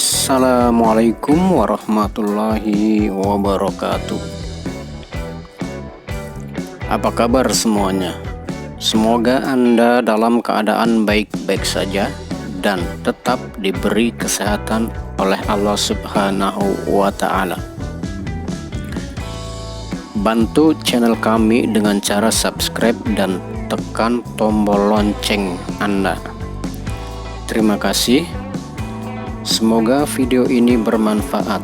Assalamualaikum warahmatullahi wabarakatuh. Apa kabar semuanya? Semoga Anda dalam keadaan baik-baik saja dan tetap diberi kesehatan oleh Allah Subhanahu wa Ta'ala. Bantu channel kami dengan cara subscribe dan tekan tombol lonceng Anda. Terima kasih. Semoga video ini bermanfaat.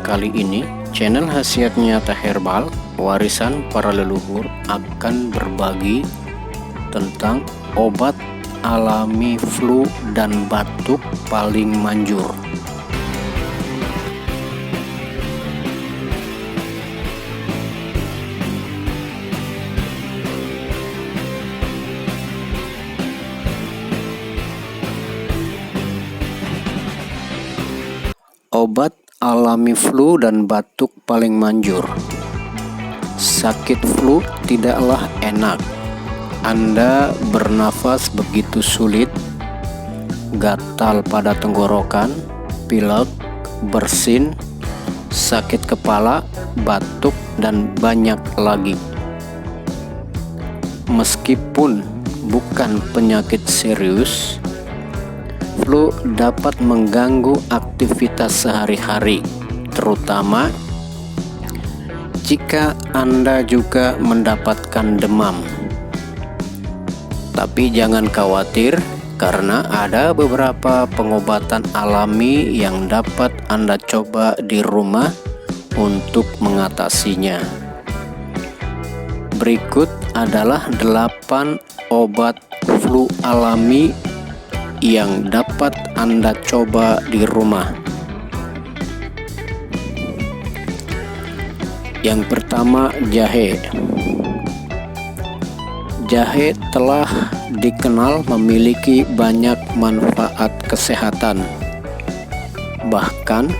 Kali ini channel Khasiat Nyata Herbal Warisan Para Leluhur akan berbagi tentang obat alami flu dan batuk paling manjur. Obat alami flu dan batuk paling manjur. Sakit flu tidaklah enak. Anda bernafas begitu sulit, gatal pada tenggorokan, pilek, bersin, sakit kepala, batuk, dan banyak lagi. Meskipun bukan penyakit serius, flu dapat mengganggu aktivitas sehari-hari, terutama jika Anda juga mendapatkan demam. Tapi jangan khawatir, karena ada beberapa pengobatan alami yang dapat Anda coba di rumah untuk mengatasinya. Berikut adalah 8 obat flu alami yang dapat Anda coba di rumah. Yang pertama, jahe. Jahe telah dikenal memiliki banyak manfaat kesehatan. Bahkan,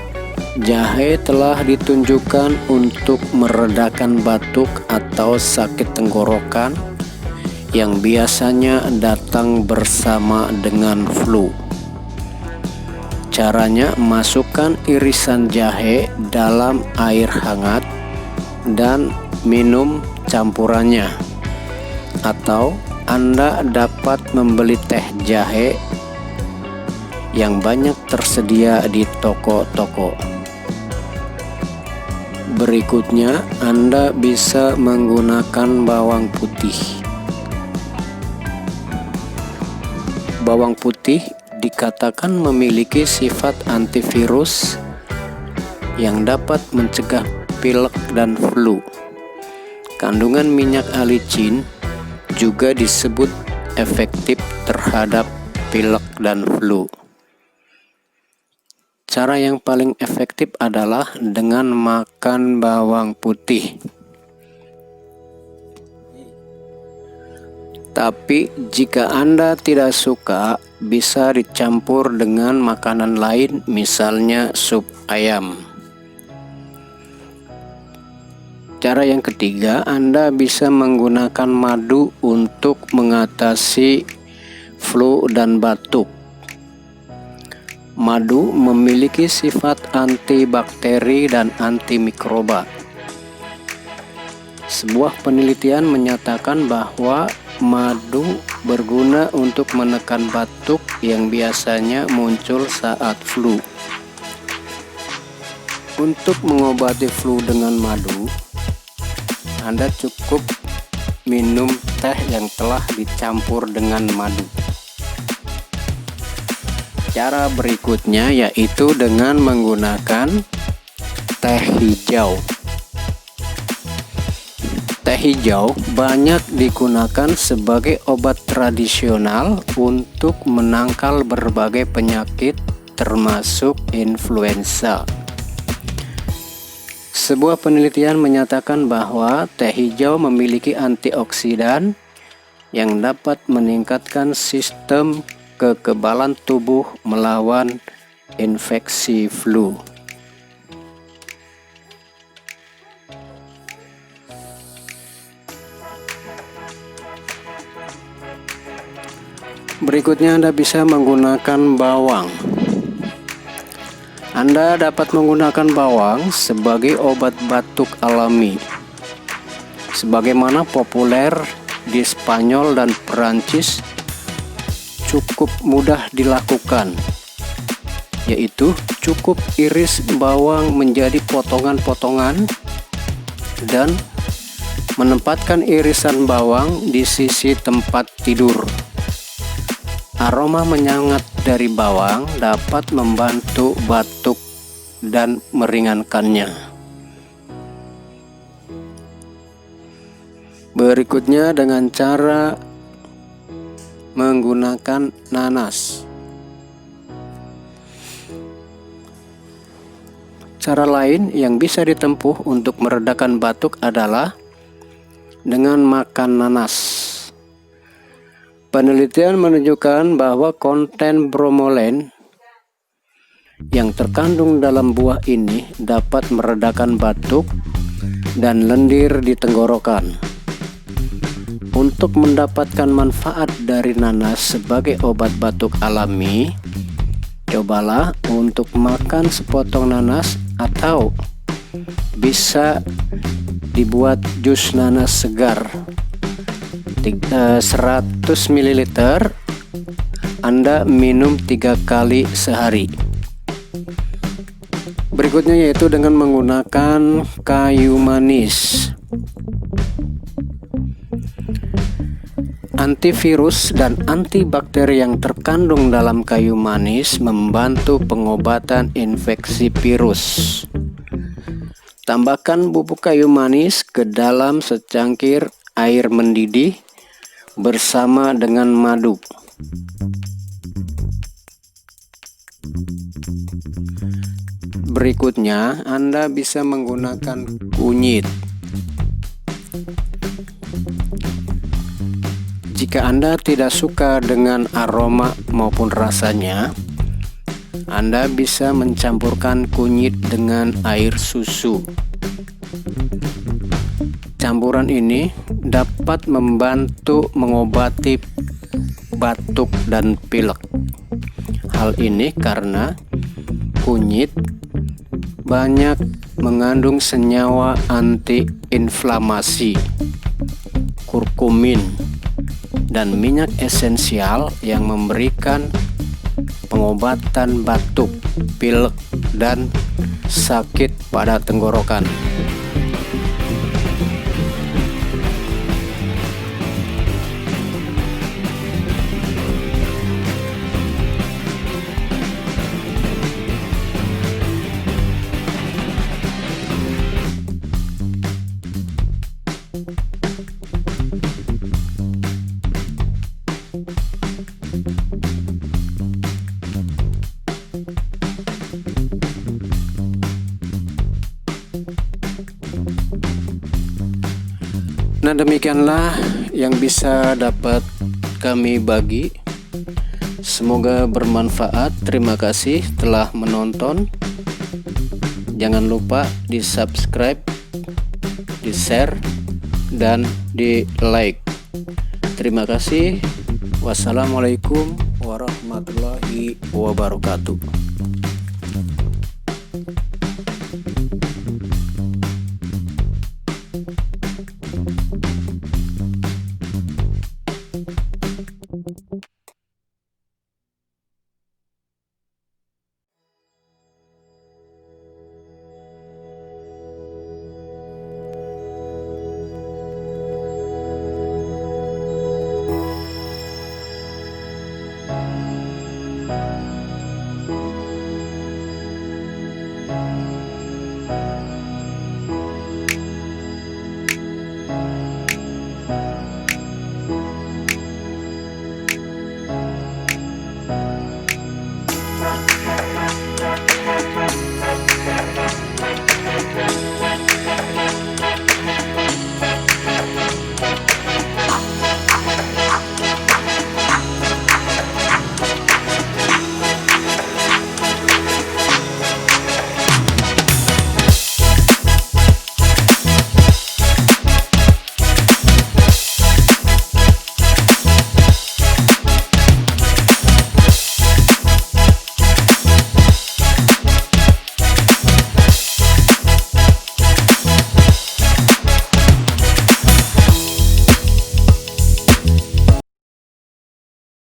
jahe telah ditunjukkan untuk meredakan batuk atau sakit tenggorokan yang biasanya datang bersama dengan flu. Caranya, masukkan irisan jahe dalam air hangat dan minum campurannya. Atau Anda dapat membeli teh jahe yang banyak tersedia di toko-toko. Berikutnya, Anda bisa menggunakan bawang putih. Bawang putih dikatakan memiliki sifat antivirus yang dapat mencegah pilek dan flu. Kandungan minyak alicin juga disebut efektif terhadap pilek dan flu. Cara yang paling efektif adalah dengan makan bawang putih. Tapi jika Anda tidak suka, bisa dicampur dengan makanan lain, misalnya sup ayam. Cara yang ketiga, Anda bisa menggunakan madu untuk mengatasi flu dan batuk. Madu memiliki sifat antibakteri dan antimikroba. Sebuah penelitian menyatakan bahwa madu berguna untuk menekan batuk yang biasanya muncul saat flu. Untuk mengobati flu dengan madu, Anda cukup minum teh yang telah dicampur dengan madu. Cara berikutnya yaitu dengan menggunakan teh hijau. Teh hijau banyak digunakan sebagai obat tradisional untuk menangkal berbagai penyakit termasuk influenza. Sebuah penelitian menyatakan bahwa teh hijau memiliki antioksidan yang dapat meningkatkan sistem kekebalan tubuh melawan infeksi flu. Berikutnya Anda bisa menggunakan bawang. Anda dapat menggunakan bawang sebagai obat batuk alami, sebagaimana populer di Spanyol dan Perancis. Cukup mudah dilakukan, yaitu cukup iris bawang menjadi potongan-potongan dan menempatkan irisan bawang di sisi tempat tidur. Aroma menyengat dari bawang dapat membantu batuk dan meringankannya. Berikutnya dengan cara menggunakan nanas. Cara lain yang bisa ditempuh untuk meredakan batuk adalah dengan makan nanas. Penelitian menunjukkan bahwa konten bromolen yang terkandung dalam buah ini dapat meredakan batuk dan lendir di tenggorokan. Untuk mendapatkan manfaat dari nanas sebagai obat batuk alami, cobalah untuk makan sepotong nanas atau bisa dibuat jus nanas segar 100 ml. Anda minum 3 kali sehari. Berikutnya yaitu dengan menggunakan kayu manis. Antivirus dan antibakteri yang terkandung dalam kayu manis membantu pengobatan infeksi virus. Tambahkan bubuk kayu manis ke dalam secangkir air mendidih bersama dengan madu. Berikutnya, Anda bisa menggunakan kunyit. Jika Anda tidak suka dengan aroma maupun rasanya, Anda bisa mencampurkan kunyit dengan air susu. Campuran ini dapat membantu mengobati batuk dan pilek. Hal ini karena kunyit banyak mengandung senyawa antiinflamasi, kurkumin, dan minyak esensial yang memberikan pengobatan batuk, pilek, dan sakit pada tenggorokan. Nah, demikianlah yang bisa dapat kami bagi. Semoga bermanfaat. Terima kasih telah menonton. Jangan lupa di subscribe, di share, dan di like. Terima kasih. Wassalamualaikum warahmatullahi wabarakatuh.